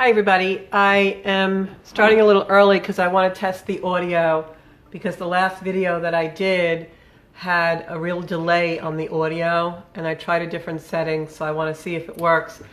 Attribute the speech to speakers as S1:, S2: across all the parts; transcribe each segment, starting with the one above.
S1: Hi everybody, I am starting a little early because I want to test the audio because the last video that I did had a real delay on the audio and I tried a different setting, so I want to see if it works.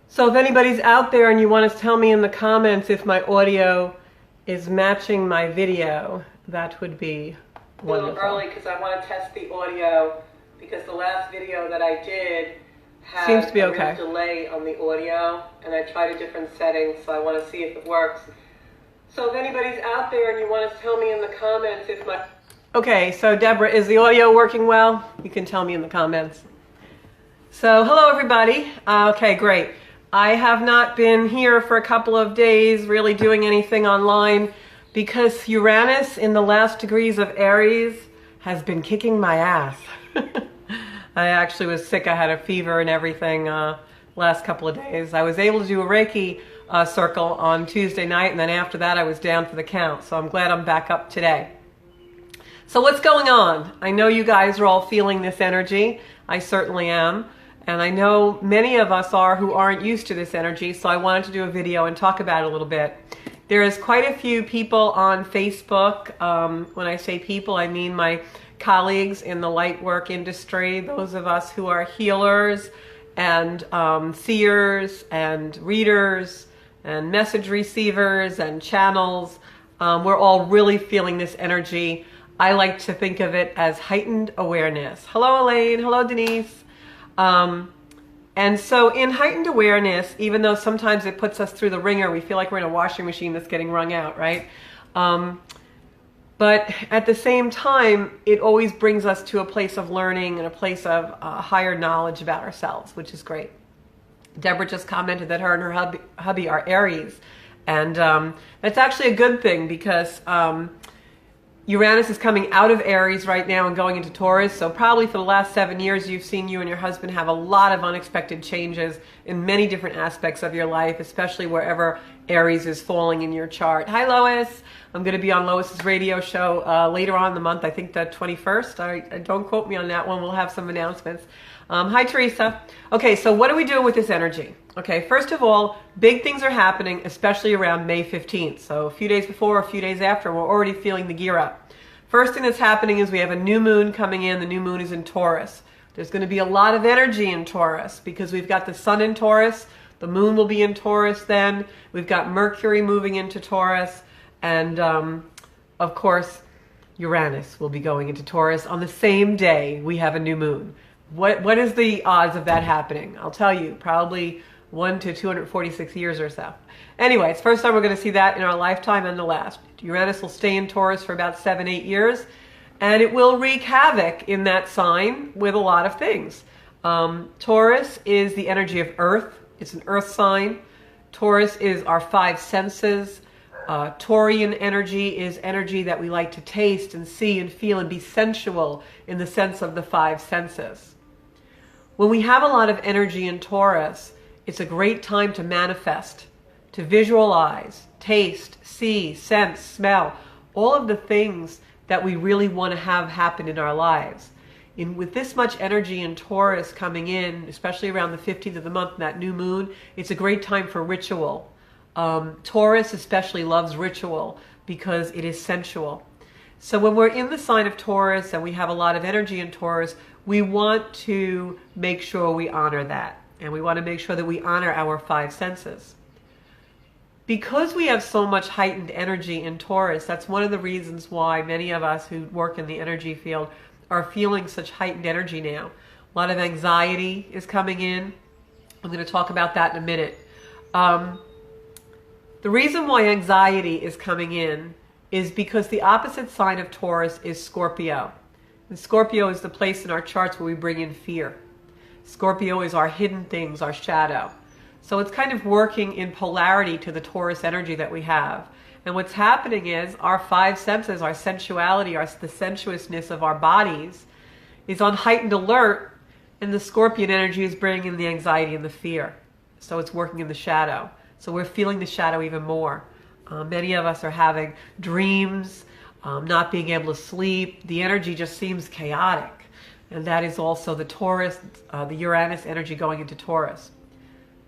S1: So if anybody's out there and you want to tell me in the comments if my audio is matching my video, that would be wonderful. A little early because I want to test the audio because the last video that I did seems to be okay. Real delay on the audio, and I tried a different setting, so I want to see if it works. So if anybody's out there and you want to tell me in the comments if my... Okay, so Deborah, is the audio working well? You can tell me in the comments. So hello everybody. Okay, great. I have not been here for a couple of days really doing anything online because Uranus in the last degrees of Aries has been kicking my ass. I actually was sick. I had a fever and everything last couple of days. I was able to do a Reiki circle on Tuesday night, and then after that I was down for the count. So I'm glad I'm back up today. So what's going on? I know you guys are all feeling this energy. I certainly am. And I know many of us are who aren't used to this energy, so I wanted to do a video and talk about it a little bit. There is quite a few people on Facebook. When I say people, I mean my colleagues in the light work industry, those of us who are healers and seers and readers and message receivers and channels. We're all really feeling this energy. I like to think of it as heightened awareness. Hello, Elaine. Hello, Denise. And so in heightened awareness, even though sometimes it puts us through the ringer, we feel like we're in a washing machine that's getting wrung out, right? But at the same time, it always brings us to a place of learning and a place of higher knowledge about ourselves, which is great. Deborah just commented that her and her hubby are Aries. And that's actually a good thing because Uranus is coming out of Aries right now and going into Taurus. So probably for the last 7 years, you've seen you and your husband have a lot of unexpected changes in many different aspects of your life, especially wherever Aries is falling in your chart. Hi, Lois. I'm going to be on Lois's radio show later on in the month, I think the 21st. Don't quote me on that one. We'll have some announcements. Hi, Teresa. Okay, so what are we doing with this energy? Okay, first of all, big things are happening, especially around May 15th. So a few days before, a few days after, we're already feeling the gear up. First thing that's happening is we have a new moon coming in. The new moon is in Taurus. There's going to be a lot of energy in Taurus because we've got the sun in Taurus. The moon will be in Taurus then. We've got Mercury moving into Taurus. And, of course, Uranus will be going into Taurus on the same day we have a new moon. What is the odds of that happening? I'll tell you, probably 1 to 246 years or so. Anyway, it's the first time we're going to see that in our lifetime and the last. Uranus will stay in Taurus for about 7-8 years, and it will wreak havoc in that sign with a lot of things. Taurus is the energy of Earth. It's an Earth sign. Taurus is our 5 senses. Taurian energy is energy that we like to taste and see and feel and be sensual in the sense of the 5 senses. When we have a lot of energy in Taurus, it's a great time to manifest, to visualize, taste, see, sense, smell, all of the things that we really want to have happen in our lives. With this much energy in Taurus coming in, especially around the 15th of the month, that new moon, it's a great time for ritual. Taurus especially loves ritual because it is sensual. So when we're in the sign of Taurus and we have a lot of energy in Taurus, we want to make sure we honor that. And we want to make sure that we honor our 5 senses. Because we have so much heightened energy in Taurus, that's one of the reasons why many of us who work in the energy field are feeling such heightened energy now. A lot of anxiety is coming in. I'm going to talk about that in a minute. The reason why anxiety is coming in is because the opposite sign of Taurus is Scorpio. And Scorpio is the place in our charts where we bring in fear. Scorpio is our hidden things, our shadow. So it's kind of working in polarity to the Taurus energy that we have. And what's happening is our 5 senses, our sensuality, the sensuousness of our bodies is on heightened alert, and the Scorpion energy is bringing in the anxiety and the fear. So it's working in the shadow. So we're feeling the shadow even more. Many of us are having dreams, not being able to sleep. The energy just seems chaotic. And that is also the Taurus, the Uranus energy going into Taurus.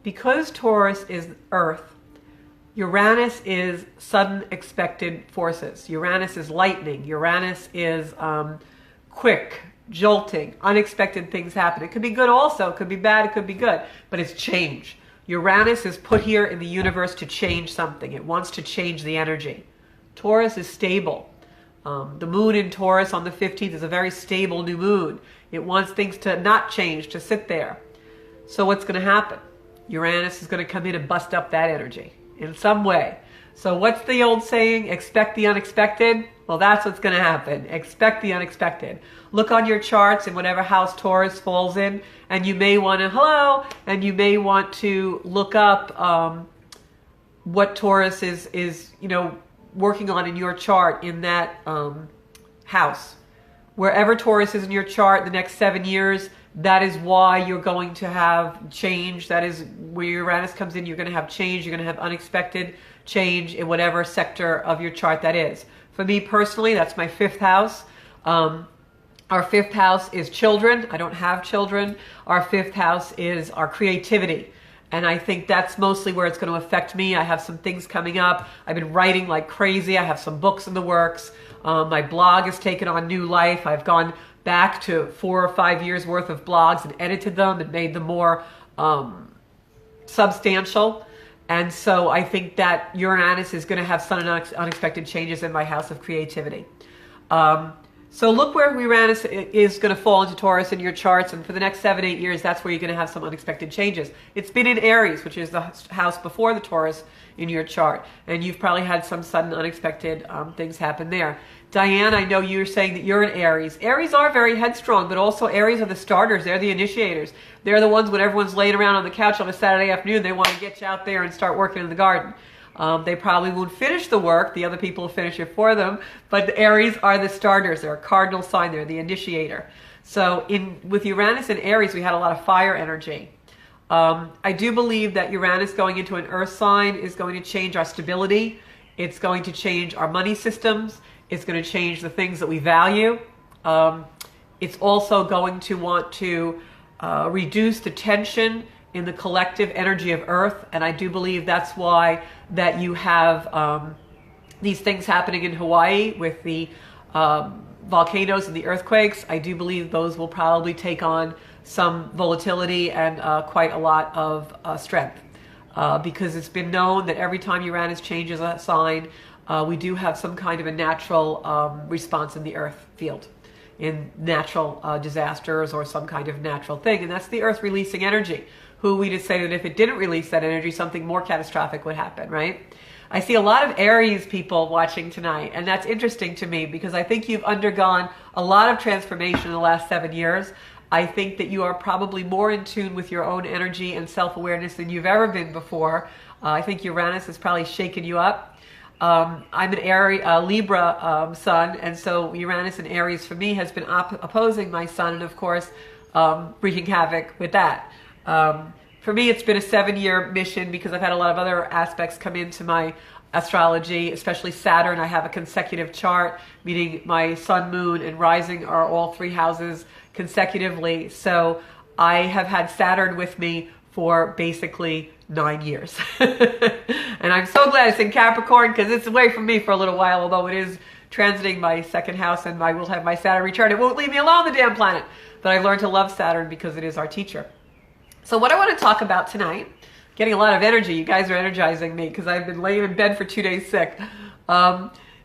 S1: Because Taurus is Earth, Uranus is sudden expected forces. Uranus is lightning. Uranus is quick, jolting, unexpected things happen. It could be good also, it could be bad, it could be good, but it's change. Uranus is put here in the universe to change something. It wants to change the energy. Taurus is stable. The moon in Taurus on the 15th is a very stable new moon. It wants things to not change, to sit there. So what's going to happen? Uranus is going to come in and bust up that energy in some way. So what's the old saying? Expect the unexpected? Well, that's what's going to happen. Expect the unexpected. Look on your charts in whatever house Taurus falls in, and you may want to, and you may want to look up what Taurus is working on in your chart in that house. Wherever Taurus is in your chart the next 7 years, that is why you're going to have change. That is where Uranus comes in. You're going to have change. You're going to have unexpected change in whatever sector of your chart that is. For me personally, that's my 5th house. Our 5th house is children. I don't have children. Our 5th house is our creativity. And I think that's mostly where it's going to affect me. I have some things coming up. I've been writing like crazy. I have some books in the works. My blog has taken on new life. I've gone back to 4 or 5 years worth of blogs and edited them and made them more substantial. And so I think that Uranus is going to have sudden unexpected changes in my house of creativity. So look where Uranus is going to fall into Taurus in your charts, and for the next 7-8 years, that's where you're going to have some unexpected changes. It's been in Aries, which is the house before the Taurus in your chart, and you've probably had some sudden unexpected things happen there. Diane, I know you're saying that you're in Aries. Aries are very headstrong, but also Aries are the starters. They're the initiators. They're the ones when everyone's laying around on the couch on a Saturday afternoon, they want to get you out there and start working in the garden. They probably won't finish the work. The other people will finish it for them. But the Aries are the starters. They're a cardinal sign. They're the initiator. So with Uranus and Aries, we had a lot of fire energy. I do believe that Uranus going into an earth sign is going to change our stability. It's going to change our money systems. It's going to change the things that we value. It's also going to want to reduce the tension in the collective energy of Earth, and I do believe that's why that you have these things happening in Hawaii with the volcanoes and the earthquakes. I do believe those will probably take on some volatility and quite a lot of strength because it's been known that every time Uranus changes a sign, we do have some kind of a natural response in the Earth field, in natural disasters or some kind of natural thing, and that's the Earth releasing energy. Who we just say that if it didn't release that energy, something more catastrophic would happen, right? I see a lot of Aries people watching tonight, and that's interesting to me because I think you've undergone a lot of transformation in the last 7 years. I think that you are probably more in tune with your own energy and self-awareness than you've ever been before. I think Uranus has probably shaken you up. I'm an Libra sun, and so Uranus and Aries for me has been opposing my sun, and of course, wreaking havoc with that. For me, it's been a 7-year mission because I've had a lot of other aspects come into my astrology, especially Saturn. I have a consecutive chart, meaning my sun, moon, and rising are all 3 houses consecutively. So I have had Saturn with me for basically 9 years. And I'm so glad it's in Capricorn because it's away from me for a little while, although it is transiting my 2nd house and I will have my Saturn return. It won't leave me alone, the damn planet. But I've learned to love Saturn because it is our teacher. So what I want to talk about tonight, getting a lot of energy. You guys are energizing me because I've been laying in bed for 2 days sick.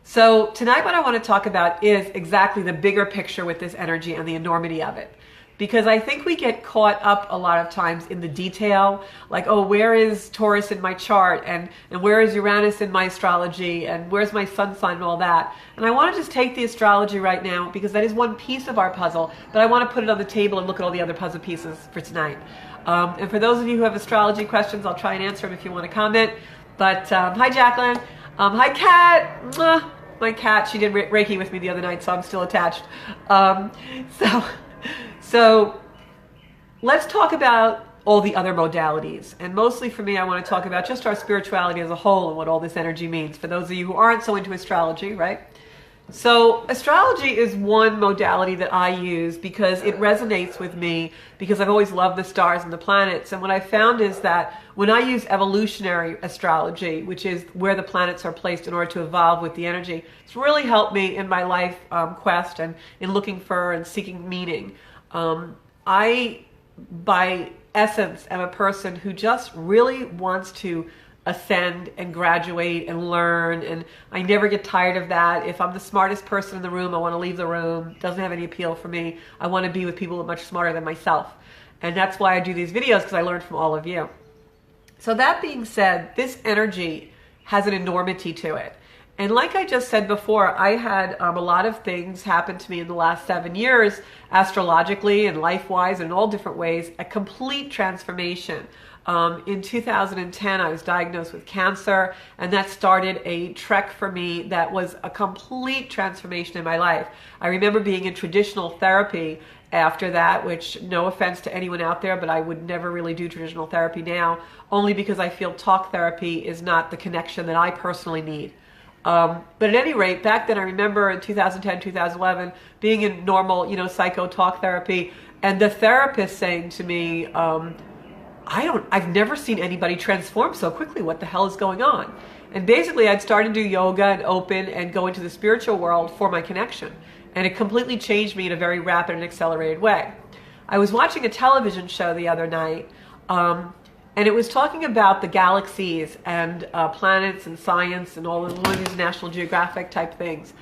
S1: So tonight what I want to talk about is exactly the bigger picture with this energy and the enormity of it. Because I think we get caught up a lot of times in the detail, like, oh, where is Taurus in my chart, and where is Uranus in my astrology, and where's my sun sign and all that. And I want to just take the astrology right now because that is one piece of our puzzle, but I want to put it on the table and look at all the other puzzle pieces for tonight. And for those of you who have astrology questions, I'll try and answer them if you want to comment. But hi, Jacqueline. Hi, Kat. Mwah. My cat, she did Reiki with me the other night, so I'm still attached. So let's talk about all the other modalities. And mostly for me, I want to talk about just our spirituality as a whole and what all this energy means. For those of you who aren't so into astrology, right? So astrology is one modality that I use because it resonates with me, because I've always loved the stars and the planets. And what I found is that when I use evolutionary astrology, which is where the planets are placed in order to evolve with the energy, it's really helped me in my life quest and in looking for and seeking meaning. I, by essence, am a person who just really wants to ascend and graduate and learn, and I never get tired of that. If I'm the smartest person in the room, I want to leave the room. It doesn't have any appeal for me. I want to be with people who are much smarter than myself. And that's why I do these videos, because I learn from all of you. So that being said, this energy has an enormity to it. And like I just said before, I had a lot of things happen to me in the last 7 years, astrologically and life-wise and in all different ways, a complete transformation. In 2010, I was diagnosed with cancer, and that started a trek for me that was a complete transformation in my life. I remember being in traditional therapy after that, which, no offense to anyone out there, but I would never really do traditional therapy now, only because I feel talk therapy is not the connection that I personally need. But at any rate, back then I remember in 2010, 2011, being in normal, psycho talk therapy, and the therapist saying to me, I've never seen anybody transform so quickly. What the hell is going on? And basically I'd started to do yoga and open and go into the spiritual world for my connection. And it completely changed me in a very rapid and accelerated way. I was watching a television show the other night, and it was talking about the galaxies and planets and science and all of these National Geographic type things.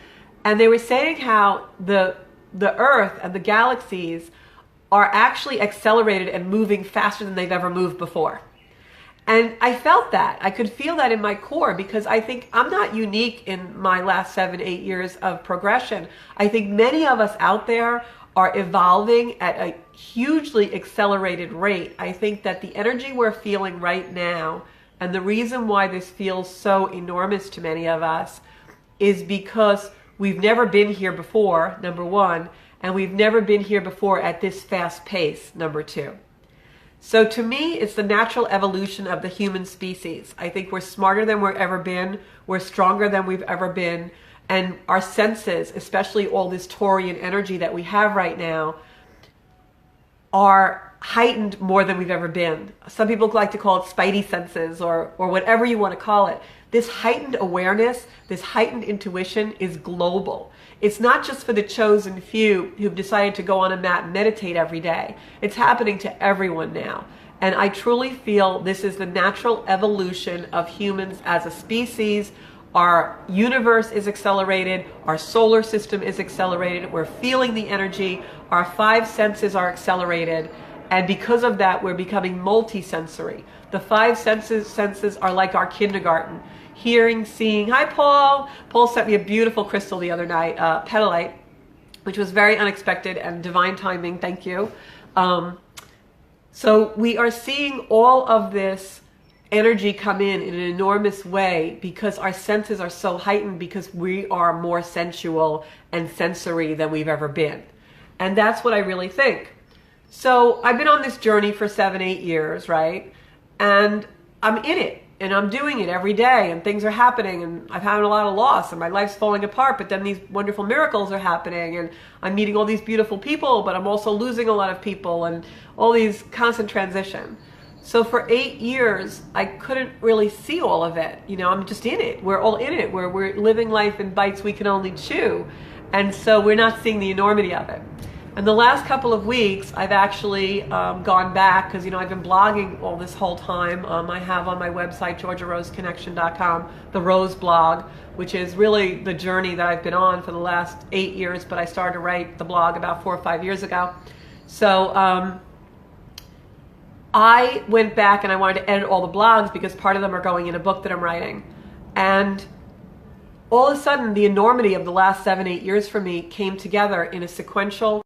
S1: And they were saying how the Earth and the galaxies are actually accelerated and moving faster than they've ever moved before. And I felt that. I could feel that in my core, because I think I'm not unique in my last 7, 8 years of progression. I think many of us out there are evolving at a hugely accelerated rate. I think that the energy we're feeling right now, and the reason why this feels so enormous to many of us, is because we've never been here before, number one, and we've never been here before at this fast pace, number two. So to me, it's the natural evolution of the human species. I think we're smarter than we've ever been. We're stronger than we've ever been. And our senses, especially all this Taurian energy that we have right now, are heightened more than we've ever been. Some people like to call it spidey senses or whatever you want to call it. This heightened awareness, this heightened intuition is global. It's not just for the chosen few who've decided to go on a mat and meditate every day. It's happening to everyone now. And I truly feel this is the natural evolution of humans as a species. Our universe is accelerated. Our solar system is accelerated. We're feeling the energy. Our 5 senses are accelerated. And because of that, we're becoming multisensory. The 5 senses are like our kindergarten. Hearing, seeing. Hi, Paul. Paul sent me a beautiful crystal the other night, petalite, which was very unexpected and divine timing. Thank you. So we are seeing all of this energy come in an enormous way because our senses are so heightened, because we are more sensual and sensory than we've ever been. And that's what I really think. So I've been on this journey for 7, 8 years, right? And I'm in it. And I'm doing it every day, and things are happening, and I've had a lot of loss, and my life's falling apart, but then these wonderful miracles are happening, and I'm meeting all these beautiful people, but I'm also losing a lot of people, and all these constant transition. So for 8 years, I couldn't really see all of it. I'm just in it. We're all in it. We're living life in bites we can only chew. And so we're not seeing the enormity of it. And the last couple of weeks, I've actually gone back, because I've been blogging all this whole time. I have on my website, GeorgiaRoseConnection.com, the Rose blog, which is really the journey that I've been on for the last 8 years, but I started to write the blog about 4 or 5 years ago. So I went back and I wanted to edit all the blogs, because part of them are going in a book that I'm writing. And all of a sudden, the enormity of the last 7, 8 years for me came together in a sequential